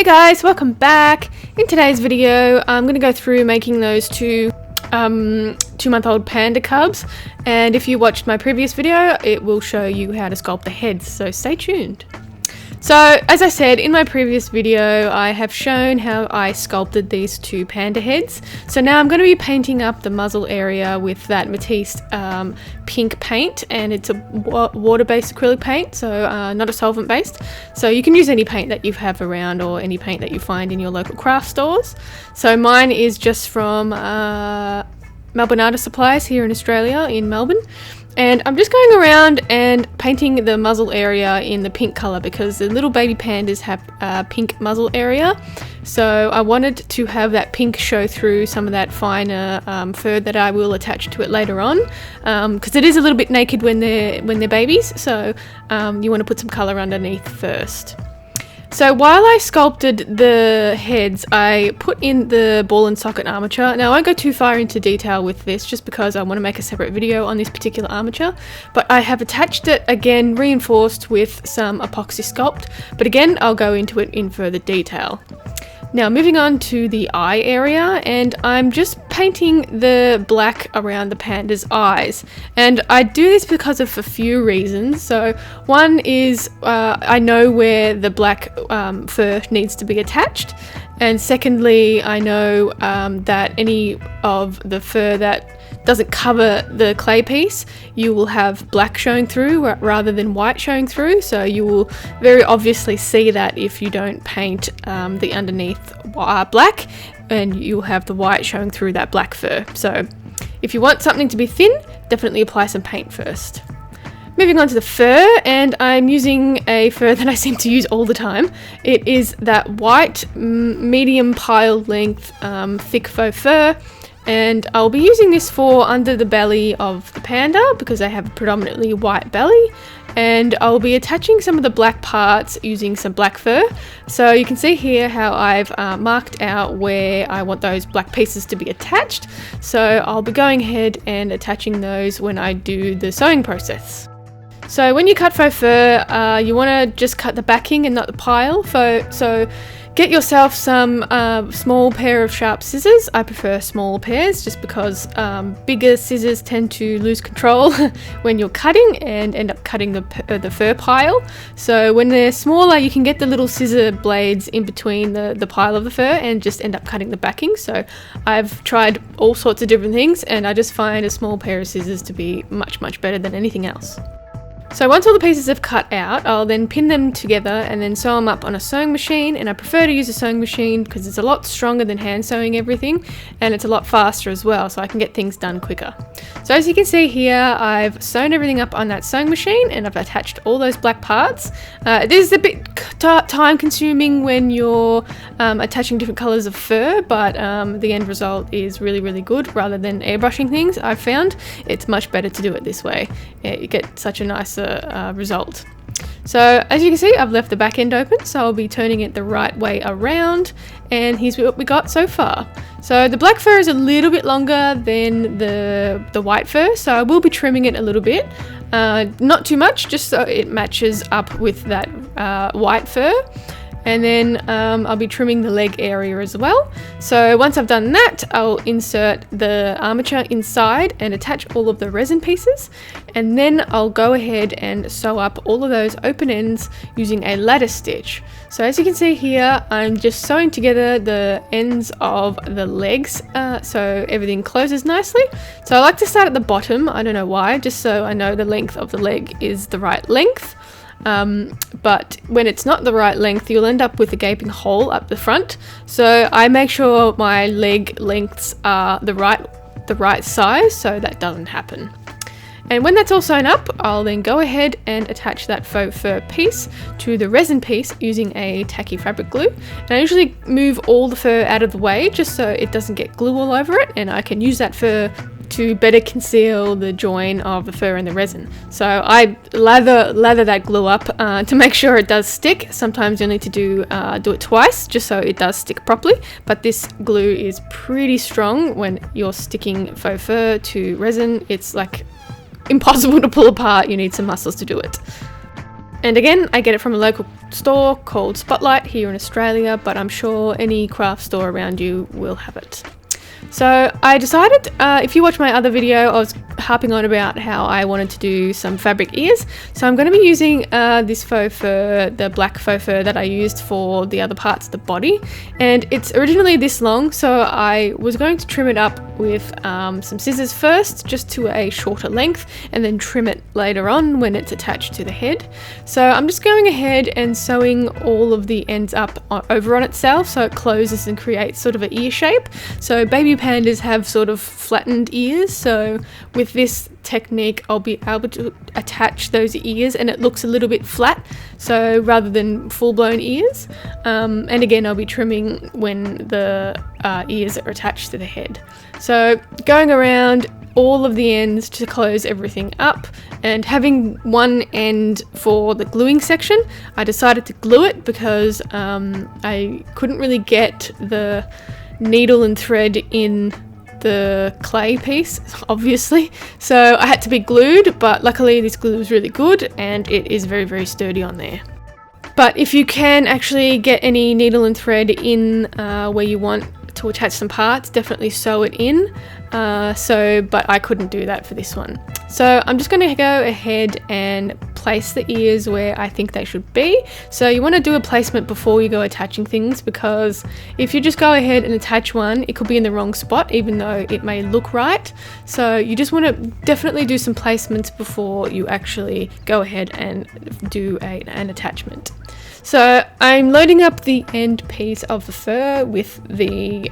Hey guys, welcome back. In today's video, I'm going to go through making those two 2-month-old panda cubs, and if you watched my previous video, it will show you how to sculpt the heads, so stay tuned. So, as I said in my previous video, I have shown how I sculpted these two panda heads. So now I'm going to be painting up the muzzle area with that Matisse pink paint, and it's a water-based acrylic paint, so not a solvent-based. So you can use any paint that you have around or any paint that you find in your local craft stores. So mine is just from Melbourne Artist Supplies here in Australia, in Melbourne. And I'm just going around and painting the muzzle area in the pink colour because the little baby pandas have a pink muzzle area. So I wanted to have that pink show through some of that finer fur that I will attach to it later on, because it is a little bit naked when they're babies. So you want to put some colour underneath first. So while I sculpted the heads, I put in the ball and socket armature. Now I won't go too far into detail with this just because I want to make a separate video on this particular armature, but I have attached it again, reinforced with some epoxy sculpt, but again I'll go into it in further detail. Now moving on to the eye area, and I'm just painting the black around the panda's eyes, and I do this because of a few reasons. So one is I know where the black fur needs to be attached, and secondly I know that any of the fur that doesn't cover the clay piece, you will have black showing through rather than white showing through, so you will very obviously see that if you don't paint the underneath black, and you'll have the white showing through that black fur. So if you want something to be thin, definitely apply some paint first. Moving on to the fur, and I'm using a fur that I seem to use all the time. It is that white medium pile length thick faux fur. And I'll be using this for under the belly of the panda because they have a predominantly white belly, and I'll be attaching some of the black parts using some black fur. So you can see here how I've marked out where I want those black pieces to be attached. So I'll be going ahead and attaching those when I do the sewing process. So when you cut faux fur, you want to just cut the backing and not the pile. So get yourself some small pair of sharp scissors. I prefer small pairs just because bigger scissors tend to lose control when you're cutting and end up cutting the fur pile. So when they're smaller, you can get the little scissor blades in between the pile of the fur and just end up cutting the backing. So I've tried all sorts of different things, and I just find a small pair of scissors to be much better than anything else. So once all the pieces have cut out, I'll then pin them together and then sew them up on a sewing machine, and I prefer to use a sewing machine because it's a lot stronger than hand sewing everything, and it's a lot faster as well, so I can get things done quicker. So as you can see here, I've sewn everything up on that sewing machine and I've attached all those black parts. This is a bit time consuming when you're attaching different colours of fur, but the end result is really good. Rather than airbrushing things, I've found it's much better to do it this way. Yeah, you get such a nice result. So as you can see, I've left the back end open, so I'll be turning it the right way around, and here's what we got so far. So the black fur is a little bit longer than the white fur, so I will be trimming it a little bit, not too much, just so it matches up with that white fur. And then I'll be trimming the leg area as well. So once I've done that, I'll insert the armature inside and attach all of the resin pieces, and then I'll go ahead and sew up all of those open ends using a lattice stitch. So as you can see here, I'm just sewing together the ends of the legs so everything closes nicely. So I like to start at the bottom, I don't know why, just so I know the length of the leg is the right length. But when it's not the right length, you'll end up with a gaping hole up the front. So I make sure my leg lengths are the right size so that doesn't happen. And when that's all sewn up, I'll then go ahead and attach that faux fur piece to the resin piece using a tacky fabric glue. And I usually move all the fur out of the way just so it doesn't get glue all over it, and I can use that fur to better conceal the join of the fur and the resin. So I lather that glue up to make sure it does stick. Sometimes you'll need to do it twice just so it does stick properly, but this glue is pretty strong when you're sticking faux fur to resin. It's like impossible to pull apart. You need some muscles to do it. And again, I get it from a local store called Spotlight here in Australia, but I'm sure any craft store around you will have it. So I decided, if you watch my other video, I was harping on about how I wanted to do some fabric ears. So I'm going to be using this faux fur, the black faux fur that I used for the other parts of the body. And it's originally this long, so I was going to trim it up with some scissors first, just to a shorter length, and then trim it later on when it's attached to the head. So I'm just going ahead and sewing all of the ends up over on itself so it closes and creates sort of an ear shape. So baby pandas have sort of flattened ears, so with this technique I'll be able to attach those ears and it looks a little bit flat, so rather than full-blown ears. And again, I'll be trimming when the ears are attached to the head. So going around all of the ends to close everything up, and having one end for the gluing section, I decided to glue it because I couldn't really get the needle and thread in the clay piece, obviously, so I had to be glued, but luckily this glue is really good and it is very, very sturdy on there. But if you can actually get any needle and thread in where you want to attach some parts, definitely sew it in. But I couldn't do that for this one. So I'm just going to go ahead and place the ears where I think they should be. So you want to do a placement before you go attaching things, because if you just go ahead and attach one, it could be in the wrong spot even though it may look right. So you just want to definitely do some placements before you actually go ahead and do an attachment. So I'm loading up the end piece of the fur with the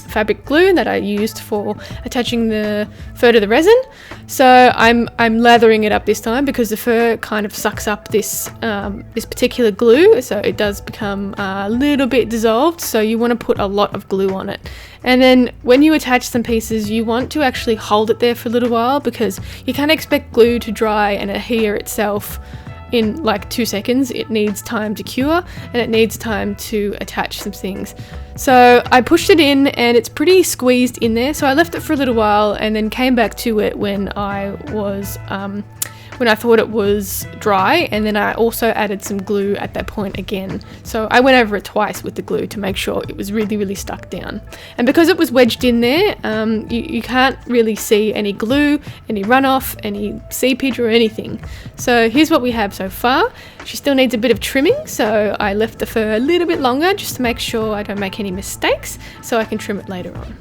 fabric glue that I used for attaching the fur to the resin. So I'm lathering it up this time because the fur kind of sucks up this particular glue, so it does become a little bit dissolved, so you want to put a lot of glue on it. And then when you attach some pieces, you want to actually hold it there for a little while, because you can't expect glue to dry and adhere itself in like 2 seconds. It needs time to cure and it needs time to attach some things. So I pushed it in and it's pretty squeezed in there, so I left it for a little while and then came back to it when I thought it was dry, and then I also added some glue at that point again. So I went over it twice with the glue to make sure it was really, really stuck down. And because it was wedged in there, you can't really see any glue, any runoff, any seepage or anything. So here's what we have so far. She still needs a bit of trimming, so I left the fur a little bit longer just to make sure I don't make any mistakes, so I can trim it later on.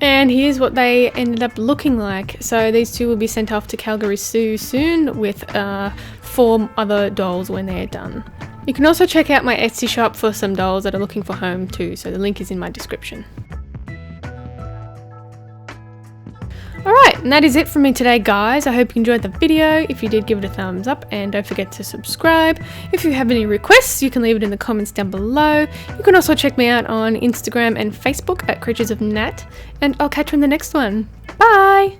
And here's what they ended up looking like. So these two will be sent off to Calgary Zoo soon with 4 other dolls when they're done. You can also check out my Etsy shop for some dolls that are looking for home too, so the link is in my description. Alright, and that is it from me today, guys. I hope you enjoyed the video. If you did, give it a thumbs up and don't forget to subscribe. If you have any requests, you can leave it in the comments down below. You can also check me out on Instagram and Facebook at Creatures of Nat, and I'll catch you in the next one. Bye!